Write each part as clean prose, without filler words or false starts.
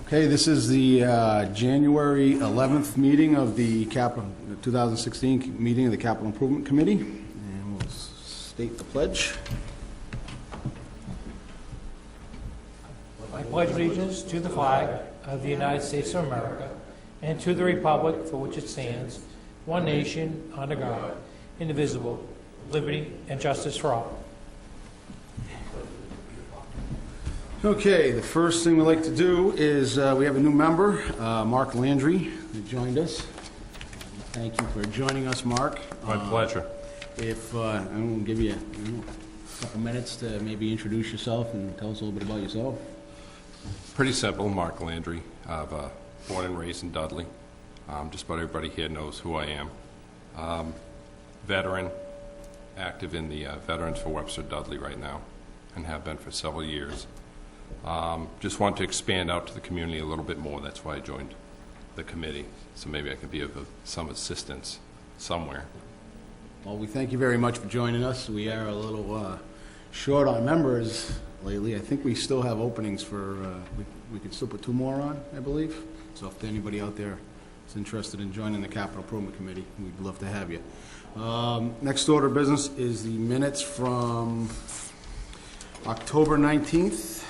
Okay, this is the January 11th meeting of the 2016 meeting of the Capital Improvement Committee, and we'll state the pledge. I pledge allegiance to the flag of the United States of America and to the republic for which it stands, one nation, under God, indivisible, liberty and justice for all. Okay, the first thing we'd like to do is we have a new member, Mark Landry, who joined us. Thank you for joining us, Mark. My pleasure. If I'm going to give you a couple minutes to maybe introduce yourself and tell us a little bit about yourself. Pretty simple, Mark Landry. I'm born and raised in Dudley. Just about everybody here knows who I am. Veteran, active in the Veterans for Webster Dudley right now, and have been for several years. Just want to expand out to the community a little bit more. That's why I joined the committee, so maybe I could be of some assistance somewhere. Well, we thank you very much for joining us. We are a little short on members lately. I think we still have openings for, we could still put 2 more on, I believe. So if anybody out there is interested in joining the Capital Improvement Committee, we'd love to have you. Next order of business is the minutes from October 19th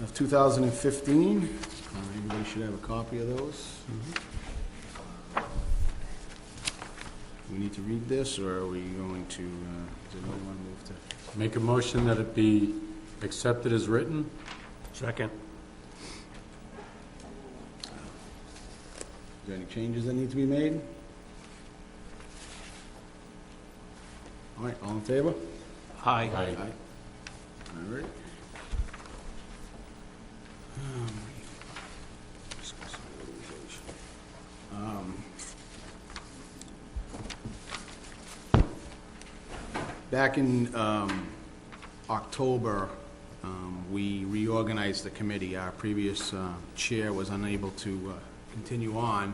of 2015. Everybody should have a copy of those. We need to read this, or are we going to, does anyone want to move to? Make a motion that it be accepted as written. Second. Is there any changes that need to be made? All right, all in favor? Aye. Aye. All right. Back in October, we reorganized the committee. Our previous chair was unable to continue on,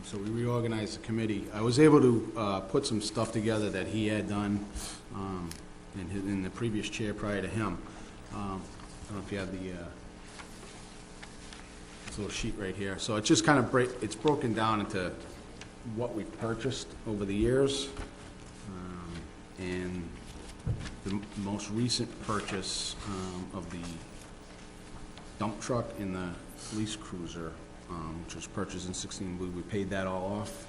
so we reorganized the committee. I was able to put some stuff together that he had done in the previous chair prior to him. I don't know if you have this little sheet right here. So it's just kind of it's broken down into what we've purchased over the years. And the most recent purchase of the dump truck and the police cruiser, which was purchased in 16, we paid that all off?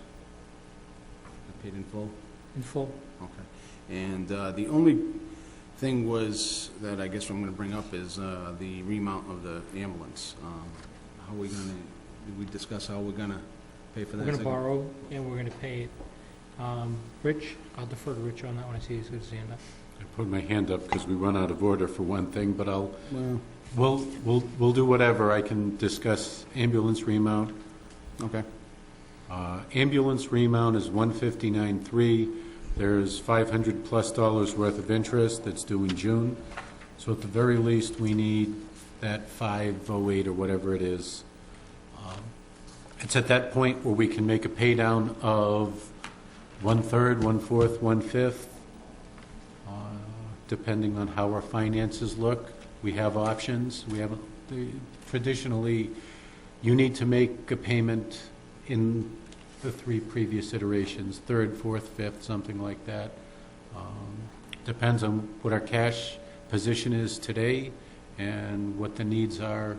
I paid in full? In full. Okay. And the only thing was that I guess I'm going to bring up is the remount of the ambulance. How are we going to, did we discuss how we're going to pay for that? We're going to borrow and we're going to pay it. Rich, I'll defer to Rich on that one. I see he's got his hand up. I put my hand up because we run out of order for one thing, but Well, we'll do whatever. I can discuss ambulance remount. okay. Ambulance remount is $159,300. There's $500+ worth of interest that's due in June. So at the very least, we need that 508 or whatever it is. It's at that point where we can make a pay down of 1/3, 1/4, 1/5, depending on how our finances look. We have options. We have traditionally, you need to make a payment in the 3 previous iterations, 3rd, 4th, 5th, something like that. Depends on what our cash position is today and what the needs are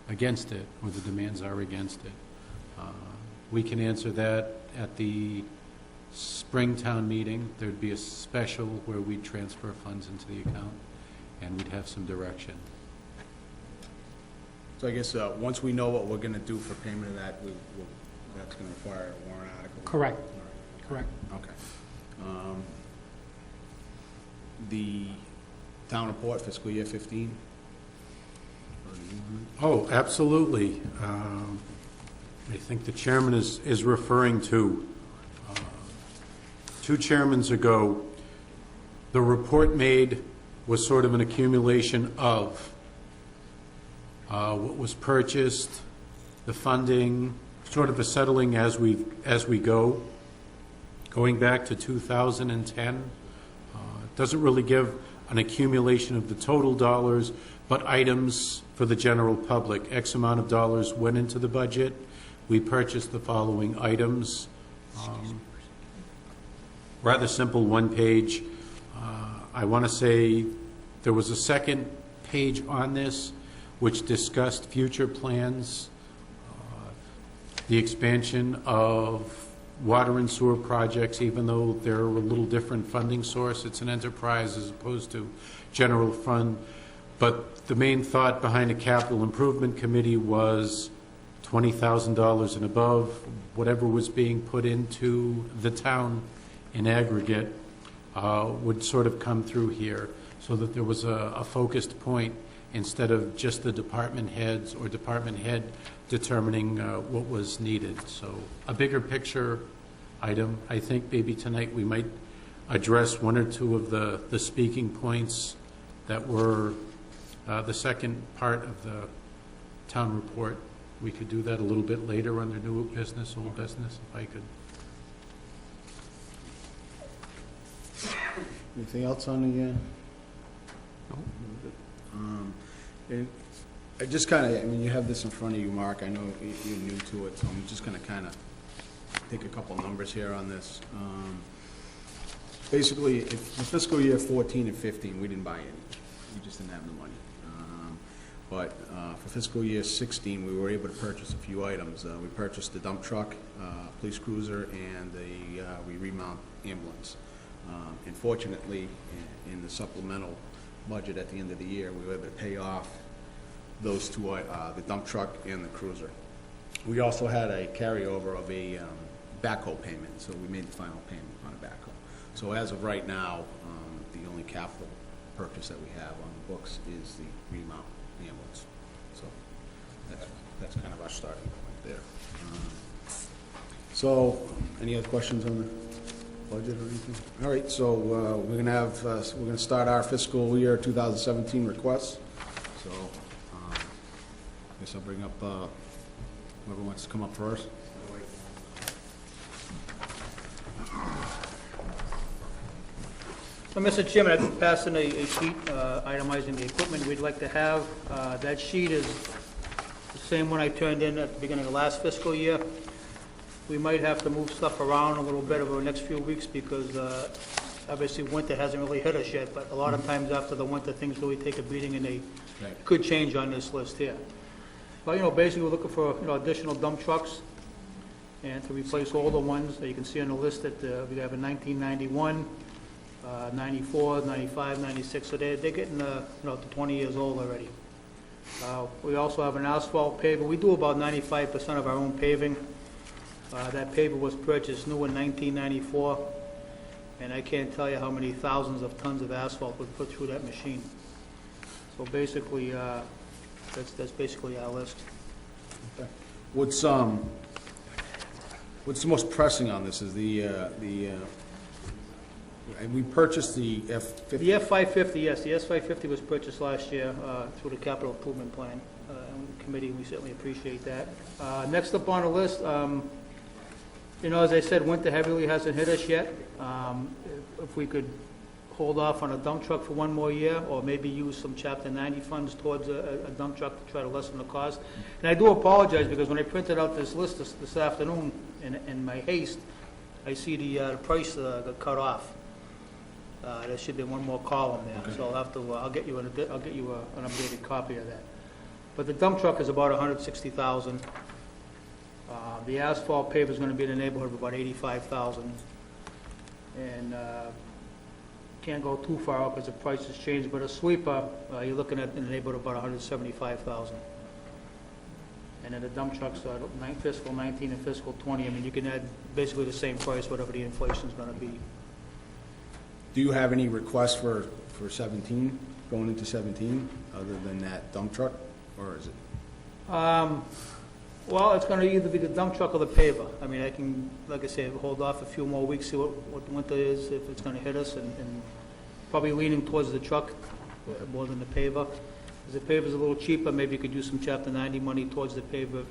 against it, or the demands are against it. We can answer that at the Springtown meeting. There'd be a special where we'd transfer funds into the account and we'd have some direction. So I guess once we know what we're going to do for payment of that, that's going to require a warrant article. Correct. Right. Correct. Okay. The town report, fiscal year 15. Oh, absolutely. I think the chairman is referring to 2 chairmans ago, the report made was sort of an accumulation of what was purchased, the funding, sort of a settling as we go. Going back to 2010, doesn't really give an accumulation of the total dollars, but items for the general public. X amount of dollars went into the budget. We purchased the following items. Rather simple, one page. I want to say there was a second page on this which discussed future plans, the expansion of water and sewer projects, even though they're a little different funding source. It's an enterprise as opposed to general fund. But the main thought behind the Capital Improvement Committee was $20,000 and above, whatever was being put into the town in aggregate would sort of come through here, so that there was a focused point instead of just the department heads or department head determining what was needed. So a bigger picture item. I think maybe tonight we might address one or two of the speaking points that were the second part of the town report. We could do that a little bit later under new business, old business, if I could. Anything else on the? And I just kind of, I mean, you have this in front of you, Mark. I know you're new to it, so I'm just going to kind of take a couple numbers here on this. Basically, the fiscal year 14 and 15, we didn't buy any. We just didn't have the money. But for fiscal year 16, we were able to purchase a few items. We purchased the dump truck, police cruiser, and we remount ambulance. And fortunately, in the supplemental budget at the end of the year, we were able to pay off those two, the dump truck and the cruiser. We also had a carryover of a backhoe payment, so we made the final payment on a backhoe. So as of right now, the only capital purchase that we have on the books is the remount ambulance. So that's kind of our starting point there. So any other questions on the budget or anything? All right, so we're gonna start our fiscal year 2017 requests. So I guess I'll bring up whoever wants to come up first. So, Mr. Chairman, I've passed in a sheet itemizing the equipment we'd like to have. That sheet is the same one I turned in at the beginning of last fiscal year. We might have to move stuff around a little bit over the next few weeks because obviously winter hasn't really hit us yet, but a lot of times after the winter, things really take a beating and they could change on this list here. But, basically we're looking for, additional dump trucks and to replace all the ones that you can see on the list that we have in 1991, 94, 95, 96, so they're getting to 20 years old already. We also have an asphalt paver. We do about 95% of our own paving. That paver was purchased new in 1994, and I can't tell you how many thousands of tons of asphalt was put through that machine. So basically, that's basically our list. Okay. What's the most pressing on this is we purchased the F-50. The F-550, yes, the S-550 was purchased last year through the Capital Improvement Plan Committee. We certainly appreciate that. Next up on the list, as I said, winter heavily hasn't hit us yet. If we could hold off on a dump truck for one more year, or maybe use some Chapter 90 funds towards a dump truck to try to lessen the cost. And I do apologize because when I printed out this list this afternoon, in my haste, I see the price got cut off. There should be one more column there, okay. So I'll get you an updated copy of that. But the dump truck is about $160,000. The asphalt paver is going to be in the neighborhood of about $85,000, and can't go too far up because the price has changed. But a sweeper, you're looking at in the neighborhood of about $175,000. And then the dump trucks, fiscal 19 and fiscal 20. I mean, you can add basically the same price, whatever the inflation is going to be. Do you have any requests for 17, going into 17, other than that dump truck, or is it? Well, it's going to either be the dump truck or the paver. I mean, I can, like I say, hold off a few more weeks, see what the winter is, if it's going to hit us, and probably leaning towards the truck more than the paver. Because the paver's a little cheaper, maybe you could use some Chapter 90 money towards the paver.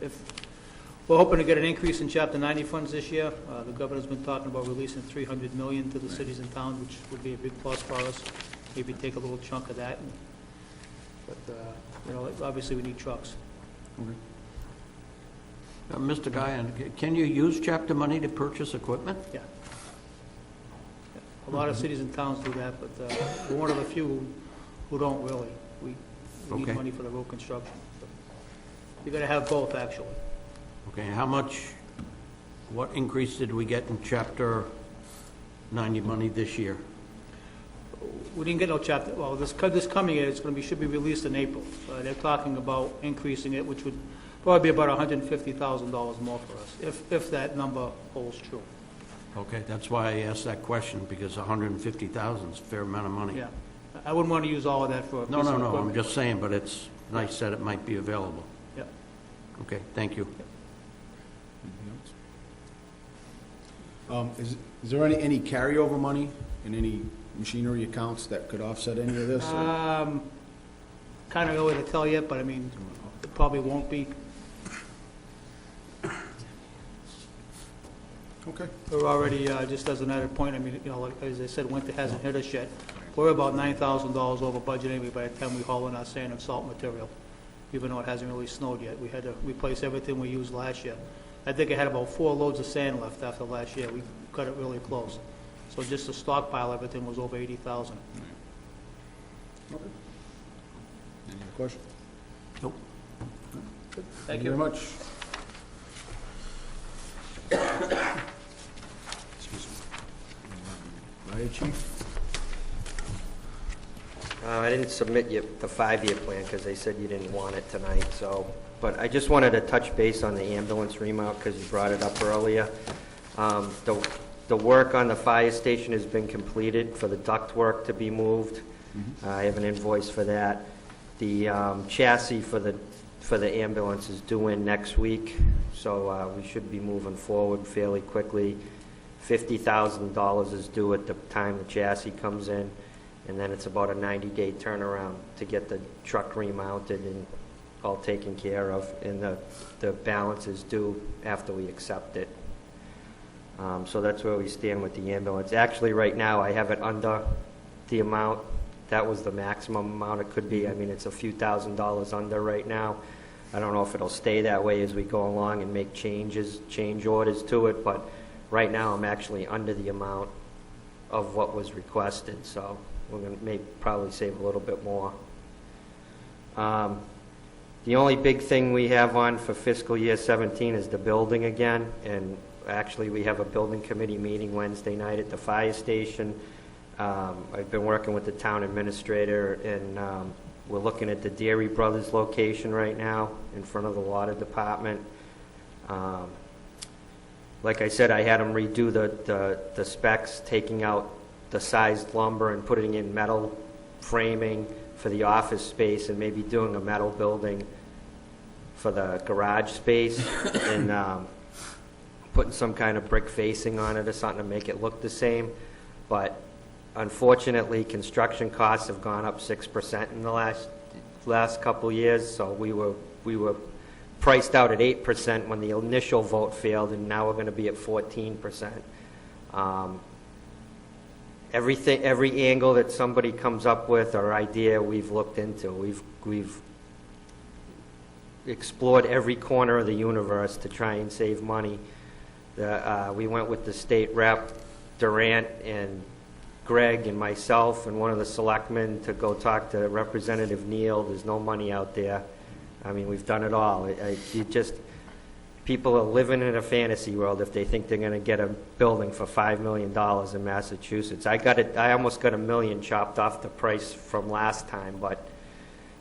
We're hoping to get an increase in Chapter 90 funds this year. The governor's been talking about releasing $300 million to the cities and towns, which would be a big plus for us. maybe take a little chunk of that. But, you know, obviously we need trucks. Mr. Guyan, can you use chapter money to purchase equipment? Yeah. A lot of cities and towns do that, but we're one of the few who don't really. We need Okay. money for the road construction. You gotta have both, actually. Okay, what increase did we get in chapter 90 money this year? We didn't get no chapter, well, this coming year, should be released in April. They're talking about increasing it, which would probably be about $150,000 more for us, if that number holds true. Okay, that's why I asked that question, because 150,000 is a fair amount of money. Yeah. I wouldn't want to use all of that for a piece No, of no, equipment. no, I'm just saying, but it's nice that it might be available. Yeah. Okay, thank you. Is there any carryover money in any machinery accounts that could offset any of this? or- Kind of early to tell yet, but I mean, it probably won't be. Okay. We're already, just as an added point, I mean, you know, like, as I said, winter hasn't hit us yet. We're about $9,000 over budget anyway by the time we haul in our sand and salt material, even though it hasn't really snowed yet. We had to replace everything we used last year. I think I had about 4 loads of sand left after last year. We cut it really close. So just to stockpile everything was over 80,000. Okay. Any other questions? Nope. Thank you very much. Excuse me. Fire Chief? I didn't submit you the 5-year plan because they said you didn't want it tonight, so, but I just wanted to touch base on the ambulance remount because you brought it up earlier. The work on the fire station has been completed for the duct work to be moved. I have an invoice for that. The chassis for the ambulance is due in next week, so we should be moving forward fairly quickly. $50,000 is due at the time the chassis comes in, and then it's about a 90-day turnaround to get the truck remounted and all taken care of, and the balance is due after we accept it. So that's where we stand with the ambulance. Actually, right now, I have it under the amount. That was the maximum amount it could be. I mean, it's a few $1,000s under right now. I don't know if it'll stay that way as we go along and make change orders to it, but right now I'm actually under the amount of what was requested, so we're going to probably save a little bit more. The only big thing we have on for fiscal year 17 is the building again, and actually we have a building committee meeting Wednesday night at the fire station. I've been working with the town administrator, and we're looking at the Dairy Brothers location right now in front of the water department. Like I said, I had them redo the specs, taking out the sized lumber and putting in metal framing for the office space, and maybe doing a metal building for the garage space, and putting some kind of brick facing on it or something to make it look the same. But unfortunately, construction costs have gone up 6% in the last couple of years, so we were priced out at 8% when the initial vote failed, and now we're going to be at 14%. Every angle that somebody comes up with or idea, we've looked into. We've explored every corner of the universe to try and save money. We went with the state rep, Durant, and Greg and myself and one of the selectmen to go talk to Representative Neal. There's no money out there. I mean, we've done it all. People are living in a fantasy world if they think they're going to get a building for $5 million in Massachusetts. I almost got $1 million chopped off the price from last time,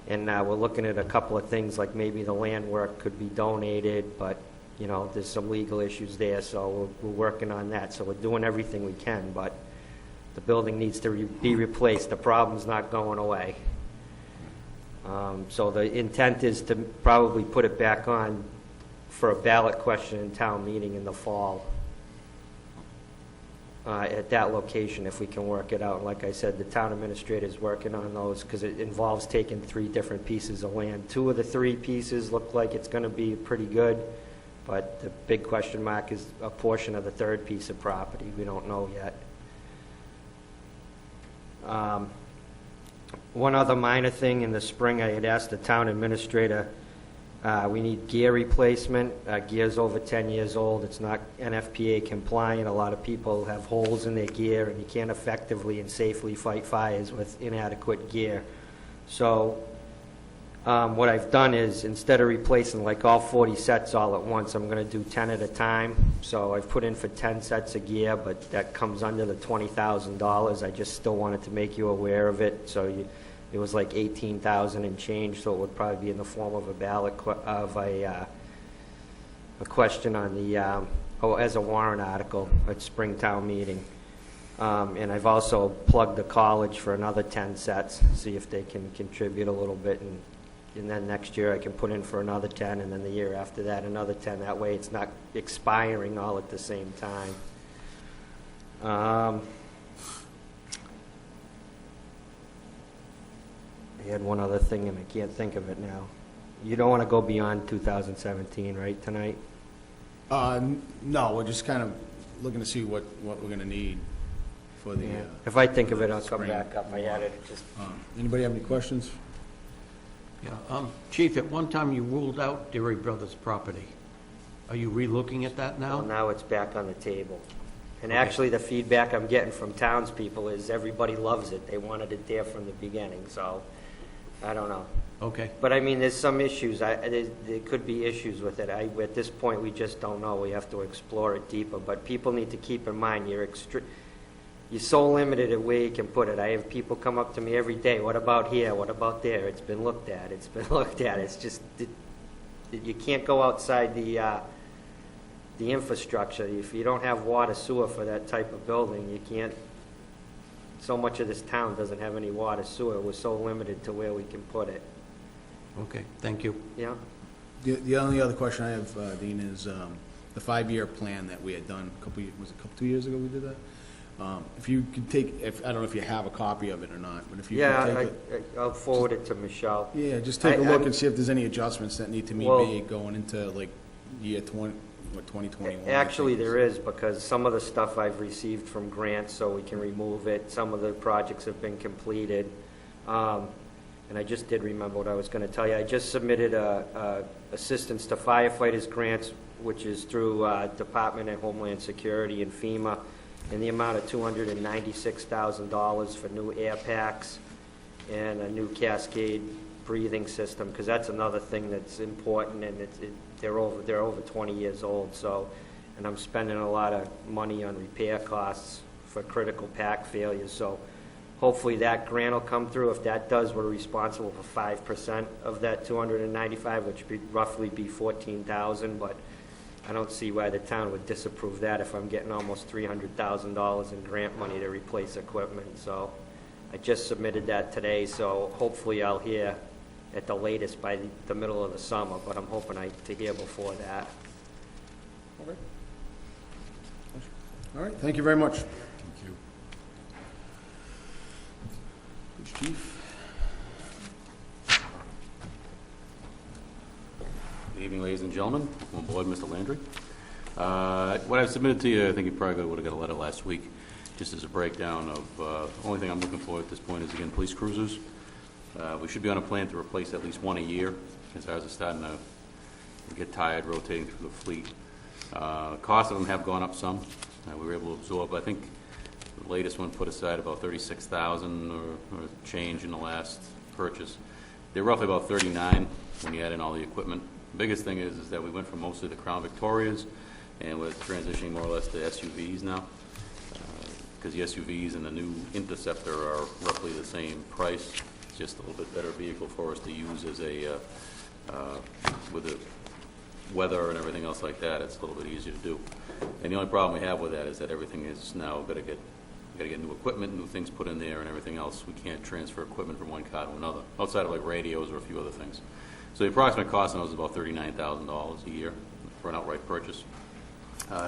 and we're looking at a couple of things, like maybe the land work could be donated, but you know, there's some legal issues there, so we're working on that. So we're doing everything we can, but the building needs to be replaced. The problem's not going away. So the intent is to probably put it back on for a ballot question in town meeting in the fall at that location, if we can work it out. Like I said, the town administrator is working on those because it involves taking 3 different pieces of land. 2 of the 3 pieces look like it's going to be pretty good, but the big question mark is a portion of the 3rd piece of property. We don't know yet. One other minor thing, in the spring, I had asked the town administrator, we need gear replacement. Gear's over 10 years old. It's not NFPA compliant. A lot of people have holes in their gear, and you can't effectively and safely fight fires with inadequate gear. So what I've done is, instead of replacing like all 40 sets all at once, I'm going to do 10 at a time. So I've put in for 10 sets of gear, but that comes under the $20,000. I just still wanted to make you aware of it. So it was like 18,000 and change, so it would probably be in the form of a ballot a question on the as a warrant article at Springtown meeting. And I've also plugged the college for another 10 sets, see if they can contribute a little bit, and then next year I can put in for another 10, and then the year after that another 10. That way it's not expiring all at the same time. I had one other thing, and I can't think of it now. You don't want to go beyond 2017, right, tonight? No, we're just kind of looking to see what we're going to need for the... If I think of it, I'll come spring. back up. I had it just... Anybody have any questions? Yeah, Chief, at one time you ruled out Deary Brothers property. Are you relooking at that Well, now? now it's back on the table. And actually, the feedback I'm getting from townspeople is everybody loves it. They wanted it there from the beginning, so I don't know. Okay, But I mean, there's some issues. There could be issues with it. At this point, we just don't know. We have to explore it deeper. But people need to keep in mind, you're so limited at where you can put it. I have people come up to me every day. What about here? What about there? It's been looked at. It's been looked at. It's just you can't go outside the infrastructure. If you don't have water sewer for that type of building, you can't. So much of this town doesn't have any water sewer. We're so limited to where we can put it. okay, thank you. Yeah. The only other question I have, Dean, is the 5-year plan that we had done a couple, 2 years ago we did that? If you could take, I don't know if you have a copy of it or not, but if you could take it. I'll forward it to Michelle. Yeah, just take a look and see if there's any adjustments that need to be Well- made going into like year 2021. Actually, there is, because some of the stuff I've received from grants, so we can remove it. Some of the projects have been completed. And I just did remember what I was going to tell you. I just submitted a assistance to firefighters grants, which is through Department of Homeland Security and FEMA, in the amount of $296,000 for new air packs and a new Cascade breathing system, because that's another thing that's important, and they're over 20 years old. So, and I'm spending a lot of money on repair costs for critical pack failures. So, hopefully that grant will come through. If that does, we're responsible for 5% of that 295, which would roughly be 14,000. But I don't see why the town would disapprove that if I'm getting almost $300,000 in grant money to replace equipment. So I just submitted that today, so hopefully I'll hear at the latest by the middle of the summer, but I'm hoping to hear before that. Okay. All right, thank you very much. Thank you. Police Chief. Good evening, ladies and gentlemen. On board, Mr. Landry. What I've submitted to you, I think you probably would have got a letter last week, just as a breakdown of, the only thing I'm looking for at this point is, again, police cruisers. We should be on a plan to replace at least one a year, as ours is starting to get tired rotating through the fleet. Cost of them have gone up some. We were able to absorb, I think the latest one put aside about $36,000 or change in the last purchase. They're roughly about 39 when you add in all the equipment. The biggest thing is that we went from mostly the Crown Victorias, and we're transitioning more or less to SUVs now, because the SUVs and the new Interceptor are roughly the same price. It's just a little bit better vehicle for us to use as a, with the weather and everything else like that. It's a little bit easier to do. And the only problem we have with that is that everything is now got to get new equipment, new things put in there, and everything else. We can't transfer equipment from one car to another, outside of like radios or a few other things. So the approximate cost on those is about $39,000 a year for an outright purchase.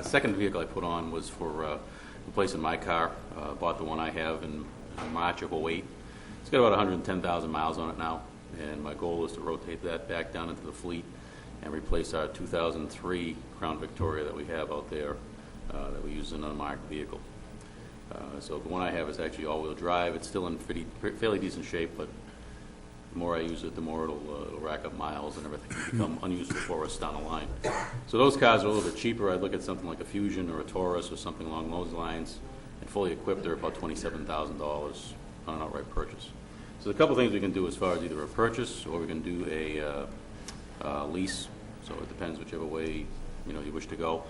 Second vehicle I put on was for replacing my car. Bought the one I have in March of '08. It's got about 110,000 miles on it now, and my goal is to rotate that back down into the fleet and replace our 2003 Crown Victoria that we have out there that we use in an unmarked vehicle. So the one I have is actually all-wheel drive. It's still in fairly decent shape, but the more I use it, the more it'll rack up miles and everything, become unusable for us down the line. So those cars are a little bit cheaper. I'd look at something like a Fusion or a Taurus or something along those lines, and fully equipped, they're about $27,000 on an outright purchase. So there's a couple things we can do as far as either a purchase or we can do a lease. So it depends whichever way you wish to go.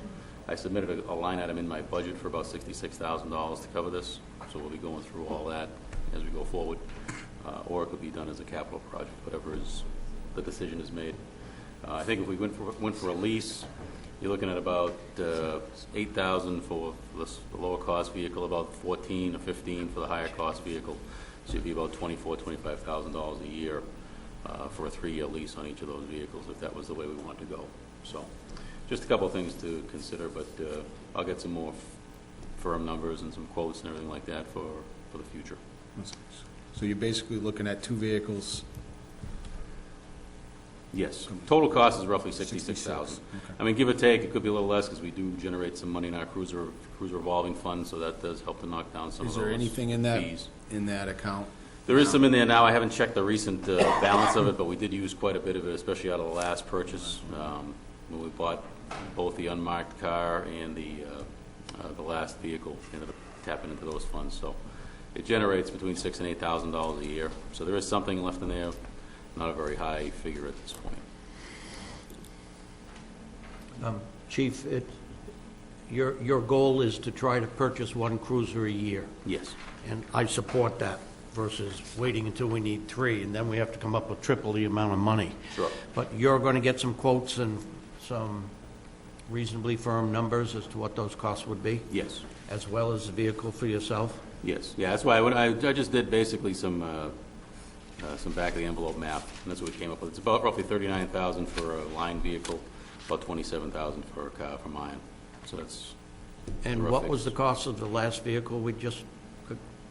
I submitted a line item in my budget for about $66,000 to cover this, so we'll be going through all that as we go forward. Or it could be done as a capital project, whatever the decision is made. I think if we went for a lease, you're looking at about $8,000 for the lower cost vehicle, about $14,000 or $15,000 for the higher cost vehicle. So it'd be about $24,000, $25,000 a year for a 3-year lease on each of those vehicles, if that was the way we wanted to go. So just a couple of things to consider, but I'll get some more firm numbers and some quotes and everything like that for the future. So you're basically looking at 2 vehicles? Yes. Total cost is roughly $66,000. Okay. I mean, give or take, it could be a little less because we do generate some money in our cruiser revolving fund, so that does help to knock down some of those fees. Is there anything in that account? There is some in there now. I haven't checked the recent balance of it, but we did use quite a bit of it, especially out of the last purchase when we bought both the unmarked car and the last vehicle. Ended up tapping into those funds, so it generates between $6,000 and $8,000 a year. So there is something left in there. Not a very high figure at this point. Chief, your goal is to try to purchase 1 cruiser a year, Yes. and I support that versus waiting until we need 3, and then we have to come up with triple the amount of money. Sure. But you're going to get some quotes and some reasonably firm numbers as to what those costs would be, Yes. as well as the vehicle for yourself? Yes. Yeah, that's why I just did basically some back-of-the-envelope math, and that's what we came up with. It's about roughly $39,000 for a line vehicle, about $27,000 for a car for mine. So that's And rough what was the figures. cost of the last vehicle we just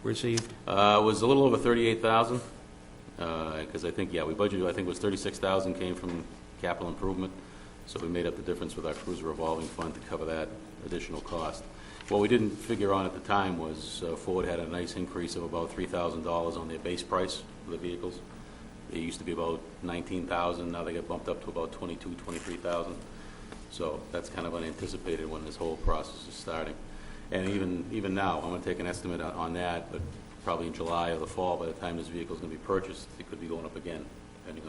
received? It was a little over $38,000, because I think, we budgeted, I think it was $36,000 came from capital improvement, so we made up the difference with our cruiser revolving fund to cover that additional cost. What we didn't figure on at the time was Ford had a nice increase of about $3,000 on their base price for the vehicles. It used to be about $19,000, now they got bumped up to about $22,000, $23,000. So that's kind of unanticipated when this whole process is starting. And even now, I'm going to take an estimate on that, but probably in July or the fall, by the time this vehicle is going to be purchased, it could be going up again, depending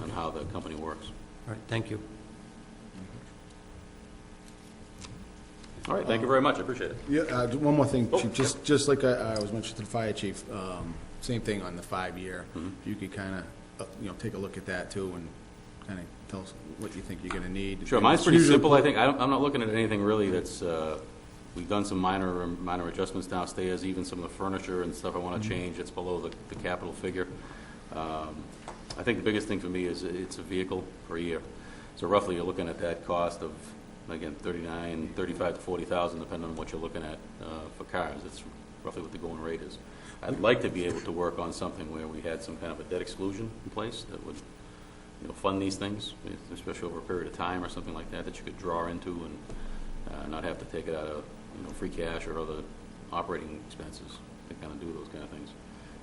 on how the company works. All right, thank you. All right, thank you very much, I appreciate it. Yeah, one more thing, Chief, sure. just like I was mentioning to the fire chief, same thing on the 5-year. Mhm. If you could kind of, take a look at that too and kind of tell us what you think you're going to need. Sure, And mine's it's pretty usually- simple, I think. I'm not looking at anything really that's, we've done some minor adjustments downstairs, even some of the furniture and stuff I want to change, it's below the capital figure. I think the biggest thing for me is it's a vehicle per year. So roughly, you're looking at that cost of, again, $35,000 to $40,000, depending on what you're looking at for cars. It's roughly what the going rate is. I'd like to be able to work on something where we had some kind of a debt exclusion in place that would, fund these things, especially over a period of time or something like that you could draw into and not have to take it out of, free cash or other operating expenses to kind of do those kind of things.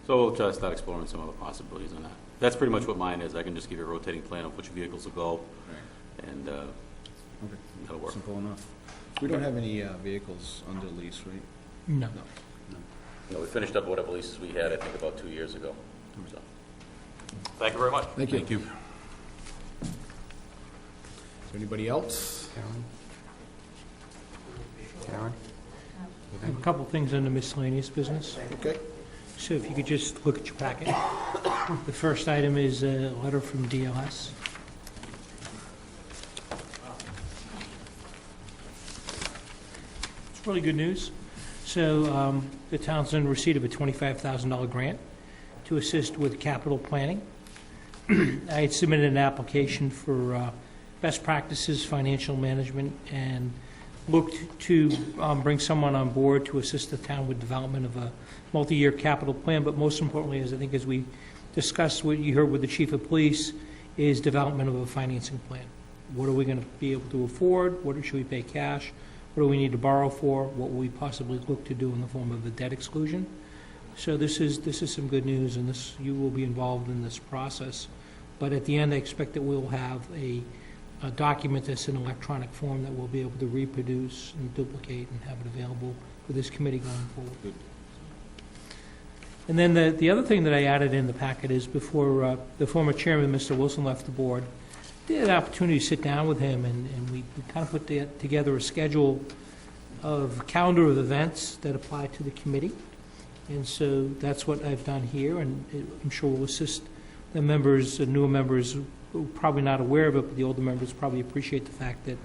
So we'll try to start exploring some other possibilities on that. That's pretty much what mine is. I can just give you a rotating plan of which vehicles will go, Right. and Okay. that'll work. Simple enough. We don't have any vehicles under lease, right? No. We finished up whatever leases we had, I think, about 2 years ago. So, thank you very much. Thank you. Thank you. Is there anybody else? Karen? I have a couple things on the miscellaneous business. Okay. So if you could just look at your packet. The first item is a letter from DLS. It's really good news. So the town's in receipt of a $25,000 grant to assist with capital planning. I had submitted an application for best practices, financial management, and looked to bring someone on board to assist the town with development of a multi-year capital plan, but most importantly, as we discussed, what you heard with the chief of police, is development of a financing plan. What are we going to be able to afford? What should we pay cash? what do we need to borrow for, what will we possibly look to do in the form of a debt exclusion. So this is some good news, and you will be involved in this process. But at the end, I expect that we'll have a document that's in electronic form that we'll be able to reproduce and duplicate and have it available for this committee going forward. Good. And then the other thing that I added in the packet is before the former chairman, Mr. Wilson, left the board, I had an opportunity to sit down with him, and we kind of put together a schedule of calendar of events that apply to the committee. And so that's what I've done here, and I'm sure will assist the members, the newer members, who are probably not aware of it, but the older members probably appreciate the fact that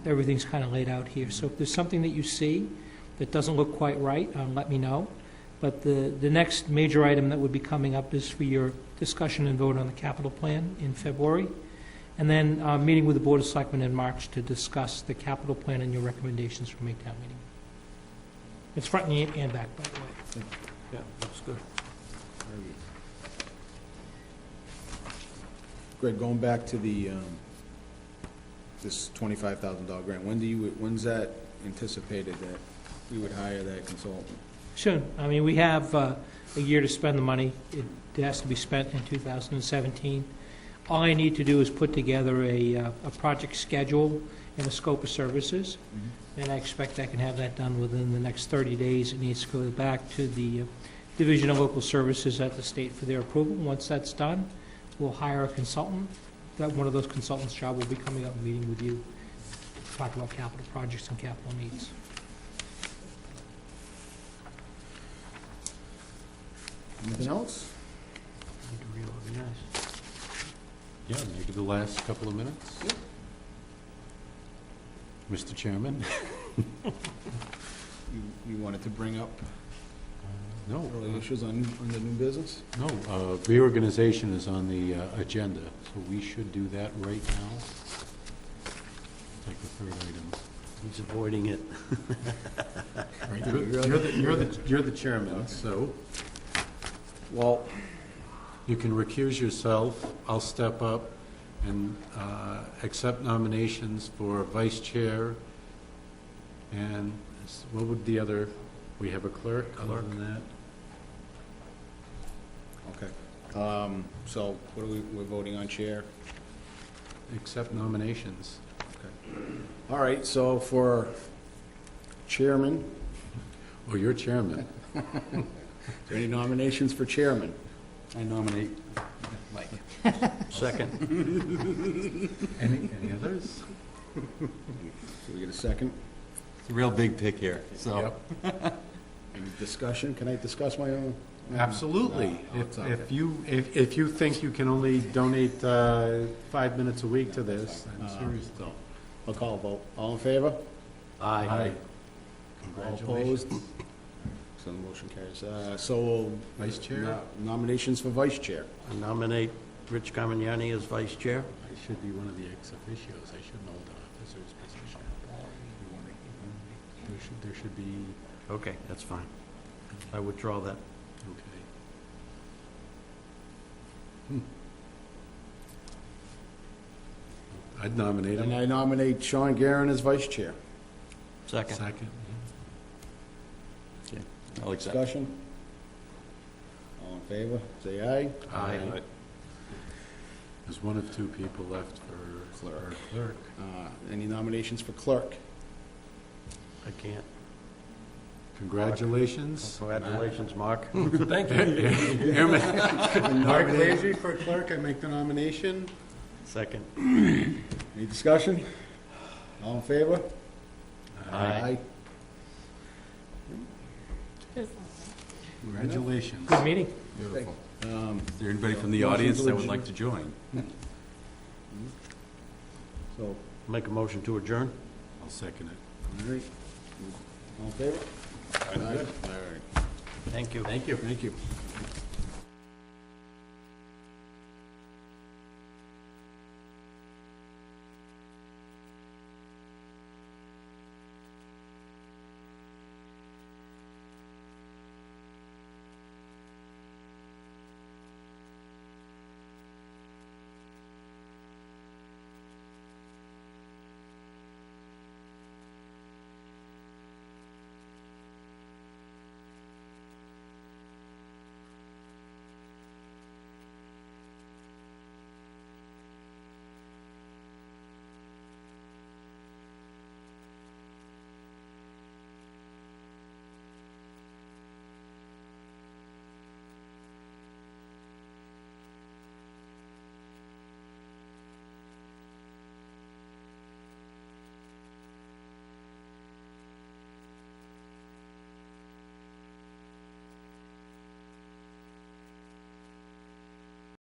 everything's kind of laid out here. So if there's something that you see that doesn't look quite right, let me know. But the next major item that would be coming up is for your discussion and vote on the capital plan in February. And then meeting with the Board of Selectmen in March to discuss the capital plan and your recommendations for May Town meeting. It's front and back, by the way. Yeah, that's good. Greg, going back to the, this $25,000 grant, when's that anticipated that we would hire that consultant? Soon. I mean, we have a year to spend the money. It has to be spent in 2017. All I need to do is put together a project schedule and a scope of services, and I expect I can have that done within the next 30 days. It needs to go back to the Division of Local Services at the state for their approval. Once that's done, we'll hire a consultant. That one of those consultants' job will be coming up and meeting with you to talk about capital projects and capital needs. Anything else? Need to reorganize. Yeah, maybe the last couple of minutes. Mr. Chairman? You wanted to bring up No. early issues on the new business? No, reorganization is on the agenda, so we should do that right now. Like the third item. He's avoiding it. You're the chairman, so Well, you can recuse yourself. I'll step up and accept nominations for vice chair. And what would the other, we have a clerk other than that? okay. So what are we're voting on, chair? Accept nominations. Okay. All right, so for chairman, Oh, you're chairman. is there any nominations for chairman? I nominate Mike. Second. Any others? So we get a second? It's a real big pick here, so. Yep. Any discussion? Can I discuss my own? Absolutely. No, it's okay. If you think you can only donate 5 minutes a week to this, then seriously. So, I'll call a vote. All in favor? Aye. All opposed? So the motion carries. So, Vice chair? nominations for vice chair. I nominate Rich Carmignani as vice chair. I should be one of the ex officios. I shouldn't hold an officer's position. There should be, Okay, that's fine. I withdraw that. okay. I'd nominate And him. I nominate Sean Guerin as vice chair. Second. Second. I'll accept. Discussion? All in favor? Say aye. Aye. There's one of two people left for Clerk. clerk. Any nominations for clerk? I can't. Congratulations. Congratulations, Mark. Thank you. Mark Lazy for clerk, I make the nomination. Second. Any discussion? All in favor? Aye. Congratulations. Good meeting. Beautiful. Is there anybody from the Motion audience to that would adjourn. like to join? So, Make a motion to adjourn. I'll second it. all right. All in favor? Aye. All right. Thank you. Thank you. Thank you.